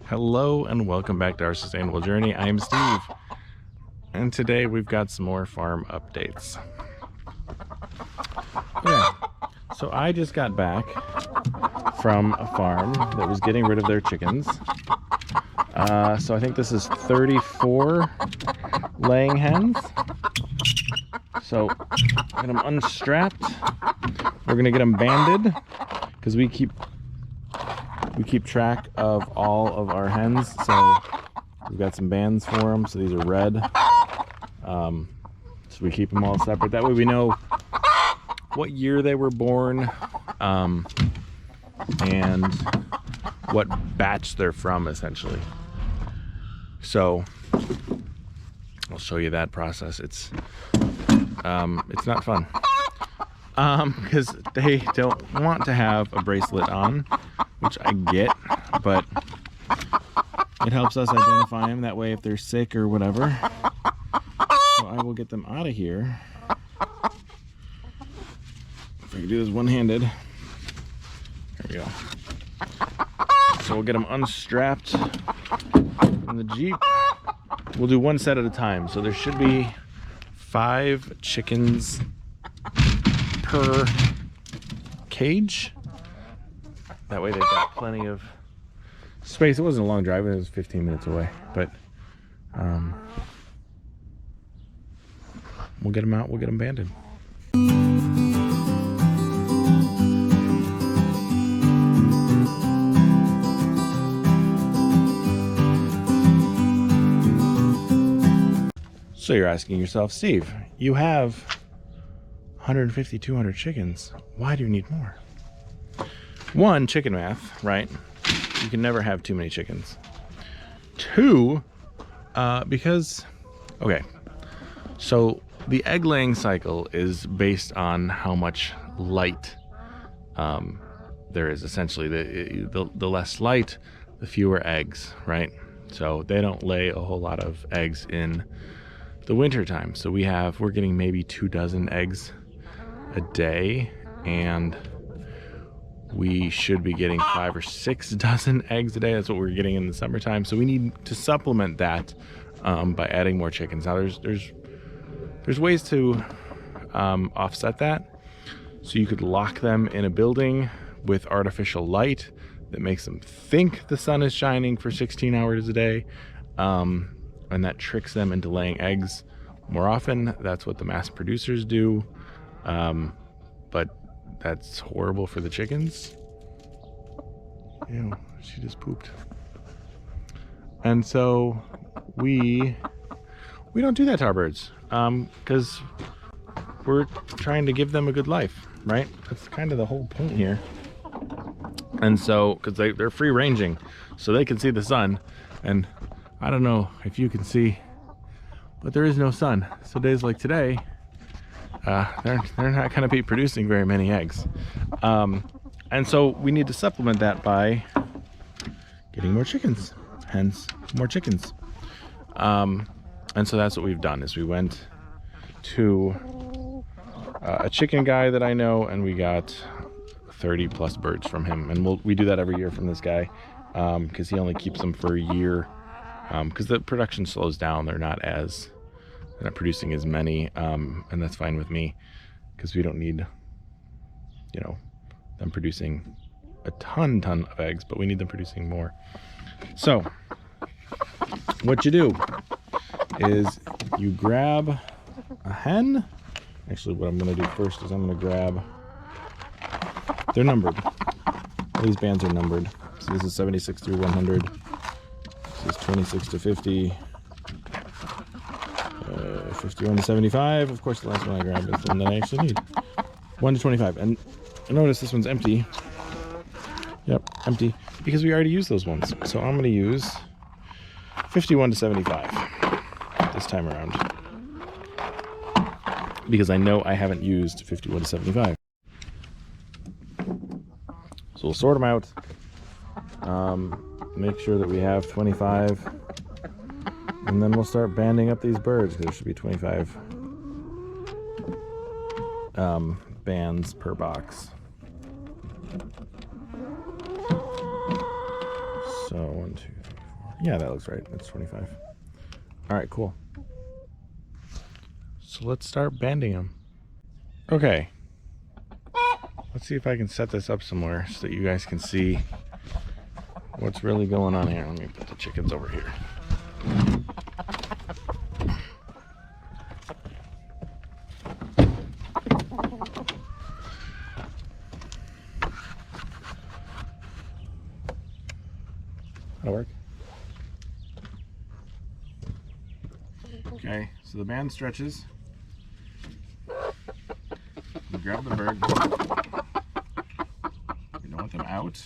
Hello and welcome back to our sustainable journey. I am Steve, and today we've got some more farm updates. Okay, so I just got back from a farm that was getting rid of their chickens. So I think this is 34 laying hens. So I'm gonna unstrapped. We're gonna get them banded because we keep track of all of our hens. So we've got some bands for them. So these are red. So we keep them all separate. That way we know what year they were born and what batch they're from, essentially. So I'll show you that process. It's not fun because they don't want to have a bracelet on, which I get, but it helps us identify them. That way, if they're sick or whatever, so I will get them out of here. If I can do this one-handed, there we go. So we'll get them unstrapped from the Jeep. We'll do one set at a time. So there should be 5 chickens per cage. That way they've got plenty of space. It wasn't a long drive, it was 15 minutes away, but we'll get them out, we'll get them banded. So you're asking yourself, Steve, you have 150, 200 chickens. Why do you need more? One, chicken math, right? You can never have too many chickens. 2, because, okay, so the egg laying cycle is based on how much light there is. Essentially, the less light, the fewer eggs, right? So they don't lay a whole lot of eggs in the winter time. So we're getting maybe 2 dozen eggs a day, and we should be getting 5 or 6 dozen eggs a day. That's what we're getting in the summertime. So we need to supplement that by adding more chickens. Now there's ways to offset that. So you could lock them in a building with artificial light that makes them think the sun is shining for 16 hours a day, and that tricks them into laying eggs more often. That's what the mass producers do, but that's horrible for the chickens. Ew, she just pooped. And so we don't do that to our birds, because we're trying to give them a good life, right? That's kind of the whole point here. And so, because they're free ranging, so they can see the sun, and I don't know if you can see, but there is no sun. So days like today, they're not going to be producing very many eggs. And so we need to supplement that by getting more chickens, hence more chickens. And so that's what we've done, is we went to a chicken guy that I know, and we got 30 plus birds from him. And we do that every year from this guy, because he only keeps them for a year, because the production slows down. They're not producing as many, and that's fine with me, because we don't need, them producing a ton of eggs, but we need them producing more. So what you do is you grab a hen. Actually, what I'm going to do first is I'm going to grab, they're numbered. These bands are numbered. So this is 76 through 100. This is 26 to 50. 51 to 75. Of course, the last one I grabbed is the one that I actually need. 1 to 25. And notice this one's empty. Yep, empty. Because we already used those ones. So I'm going to use 51 to 75 this time around, because I know I haven't used 51 to 75. So we'll sort them out. Make sure that we have 25. And then we'll start banding up these birds. There should be 25 bands per box. So 1, 2, 3, Yeah, that looks right. That's 25. All right, cool. So let's start banding them. Okay. Let's see if I can set this up somewhere so that you guys can see what's really going on here. Let me put the chickens over here. That'll work. Okay, so the band stretches. You grab the bird. You don't want them out.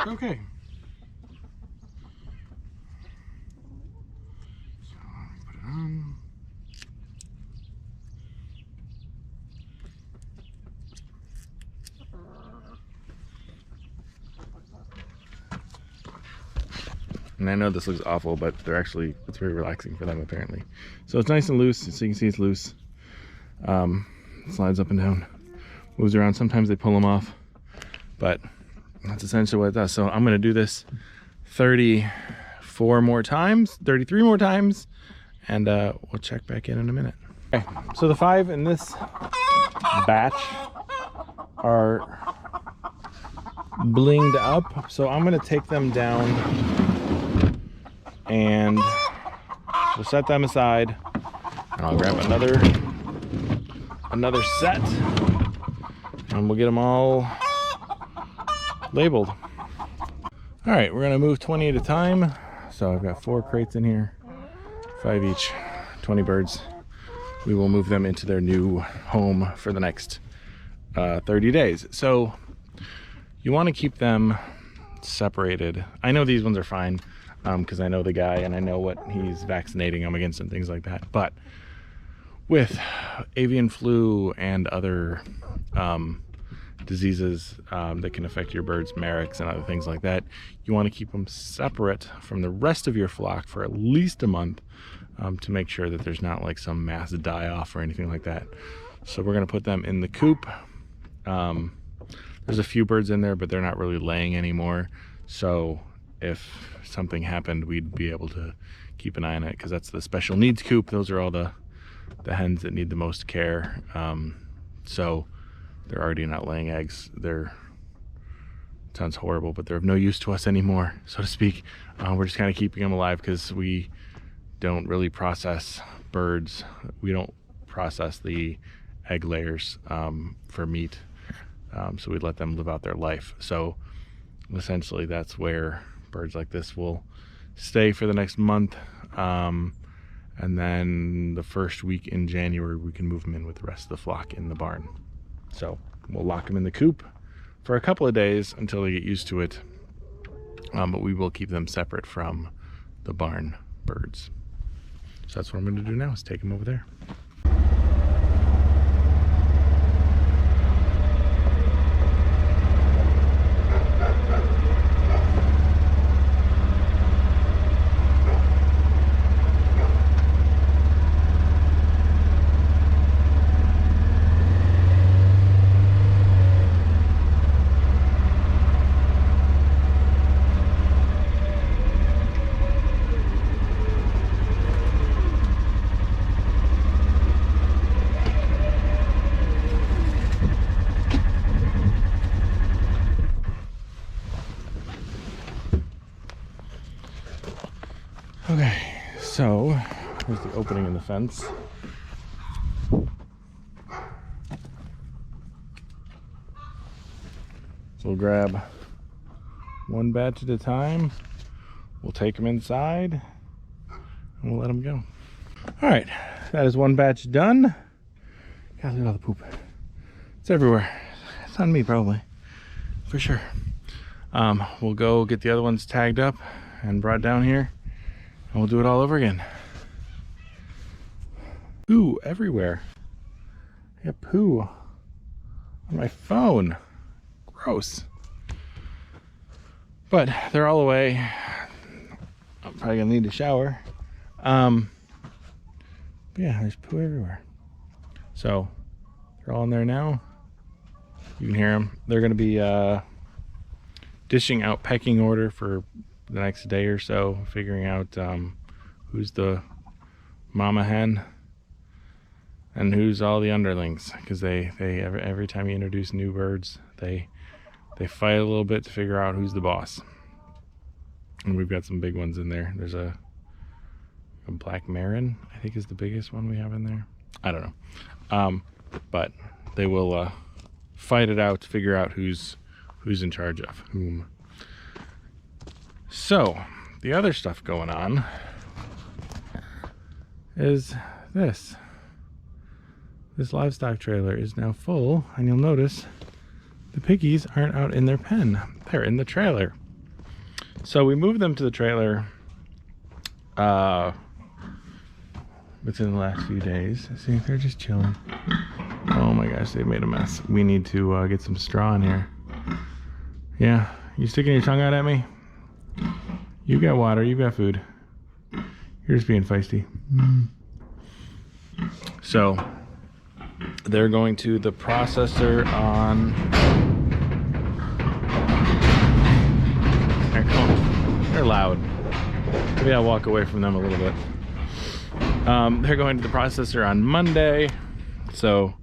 Okay. So let me put it on. And I know this looks awful, but it's very relaxing for them apparently. So it's nice and loose, so you can see it's loose. It slides up and down, moves around. Sometimes they pull them off, but that's essentially what it does. So I'm gonna do this 33 more times, and we'll check back in a minute. Okay, so the 5 in this batch are blinged up, so I'm gonna take them down and we'll set them aside, and I'll grab another set and we'll get them all labeled. All right, we're gonna move 20 at a time. So I've got 4 crates in here, 5 each, 20 birds. We will move them into their new home for the next 30 days. So you want to keep them separated. I know these ones are fine because I know the guy and I know what he's vaccinating them against and things like that. But with avian flu and other diseases that can affect your birds, Marek's and other things like that, you want to keep them separate from the rest of your flock for at least a month to make sure that there's not like some mass die-off or anything like that. So we're going to put them in the coop. There's a few birds in there, but they're not really laying anymore. So if something happened, we'd be able to keep an eye on it, because that's the special needs coop. Those are all the hens that need the most care. So they're already not laying eggs. It sounds horrible, but they're of no use to us anymore, so to speak. We're just kind of keeping them alive because we don't really process birds. We don't process the egg layers for meat. So we let them live out their life. So essentially that's where birds like this will stay for the next month. And then the first week in January, we can move them in with the rest of the flock in the barn. So we'll lock them in the coop for a couple of days until they get used to it. But we will keep them separate from the barn birds. So that's what I'm going to do now, is take them over there. Okay, so here's the opening in the fence. So we'll grab one batch at a time. We'll take them inside and we'll let them go. All right, that is one batch done. God, look at all the poop. It's everywhere. It's on me probably, for sure. We'll go get the other ones tagged up and brought down here. And we'll do it all over again. Poo everywhere. I got poo on my phone. Gross. But they're all away. I'm probably gonna need a shower. But yeah, there's poo everywhere. So they're all in there now. You can hear them. They're going to be dishing out pecking order for the next day or so, figuring out who's the mama hen and who's all the underlings, because they every time you introduce new birds, they fight a little bit to figure out who's the boss. And we've got some big ones in there. There's a black marin, I think, is the biggest one we have in there. I don't know, but they will fight it out to figure out who's in charge of whom. So the other stuff going on is this livestock trailer is now full, and you'll notice the piggies aren't out in their pen, they're in the trailer. So we moved them to the trailer within the last few days. See, they're just chilling. Oh my gosh, they've made a mess. We need to get some straw in here. Yeah, you sticking your tongue out at me? You got water, you got food. You're just being feisty. So they're going to the processor on... They're loud. Maybe I'll walk away from them a little bit. They're going to the processor on Monday, so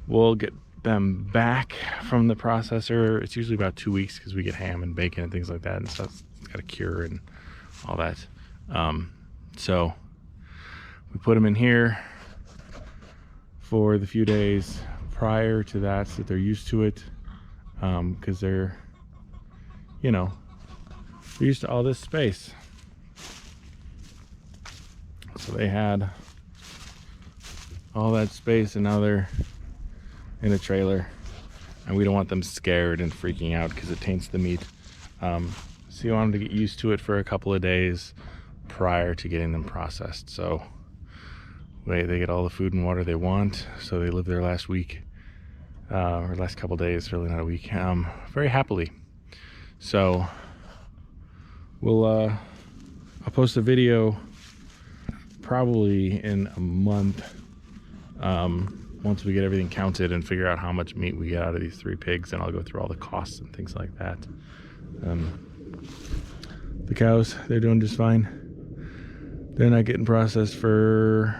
we'll get them back from the processor. It's usually about 2 weeks because we get ham and bacon and things like that, and stuff. It's got to cure and all that. So we put them in here for the few days prior to that, so that they're used to it, because they're, you know, they're used to all this space. So they had all that space, and now they're in a trailer, and we don't want them scared and freaking out because it taints the meat. So you want them to get used to it for a couple of days prior to getting them processed. So they get all the food and water they want, so they live their last week, or last couple days, really not a week, very happily. So I'll post a video probably in a month, once we get everything counted and figure out how much meat we get out of these 3 pigs, and I'll go through all the costs and things like that. The cows, they're doing just fine. They're not getting processed for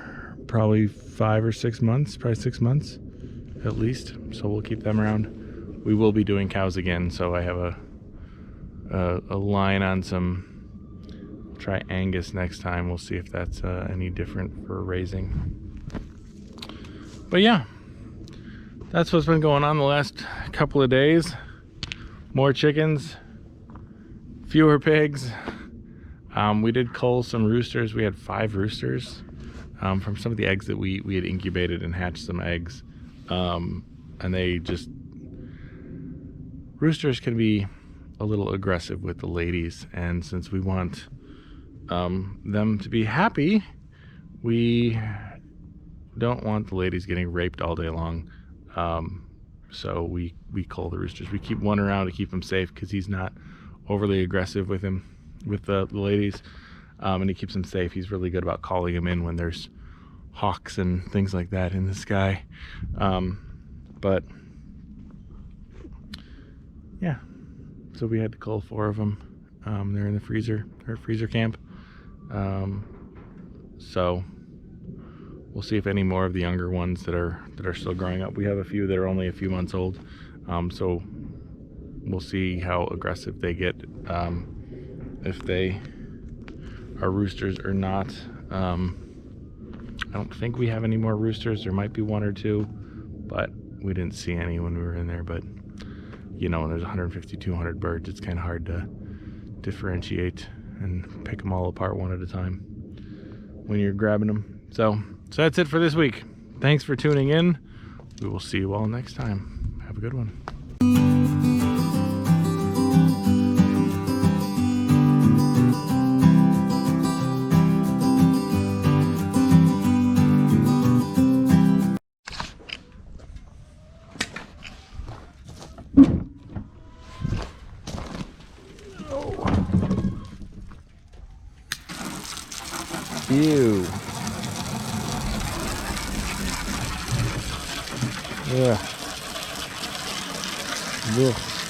probably 5 or 6 months, probably 6 months at least, so we'll keep them around. We will be doing cows again, so I have a line on some. Try Angus next time. We'll see if that's any different for raising. But yeah, that's what's been going on the last couple of days. More chickens, fewer pigs. We did cull some roosters. We had 5 roosters from some of the eggs that we had incubated and hatched some eggs. And they just, roosters can be a little aggressive with the ladies, and since we want them to be happy, we don't want the ladies getting raped all day long. So we cull the roosters. We keep one around to keep him safe because he's not overly aggressive with the ladies, and he keeps them safe. He's really good about calling them in when there's hawks and things like that in the sky. But yeah, so we had to cull 4 of them. They're in the freezer, or freezer camp. So we'll see if any more of the younger ones that are still growing up. We have a few that are only a few months old. So we'll see how aggressive they get, if they are roosters or not. I don't think we have any more roosters. There might be 1 or 2, but we didn't see any when we were in there. But you know, there's 150, 200 birds. It's kind of hard to differentiate and pick them all apart one at a time when you're grabbing them. So that's it for this week. Thanks for tuning in. We will see you all next time. Have a good one. Ew. Yeah. Ugh.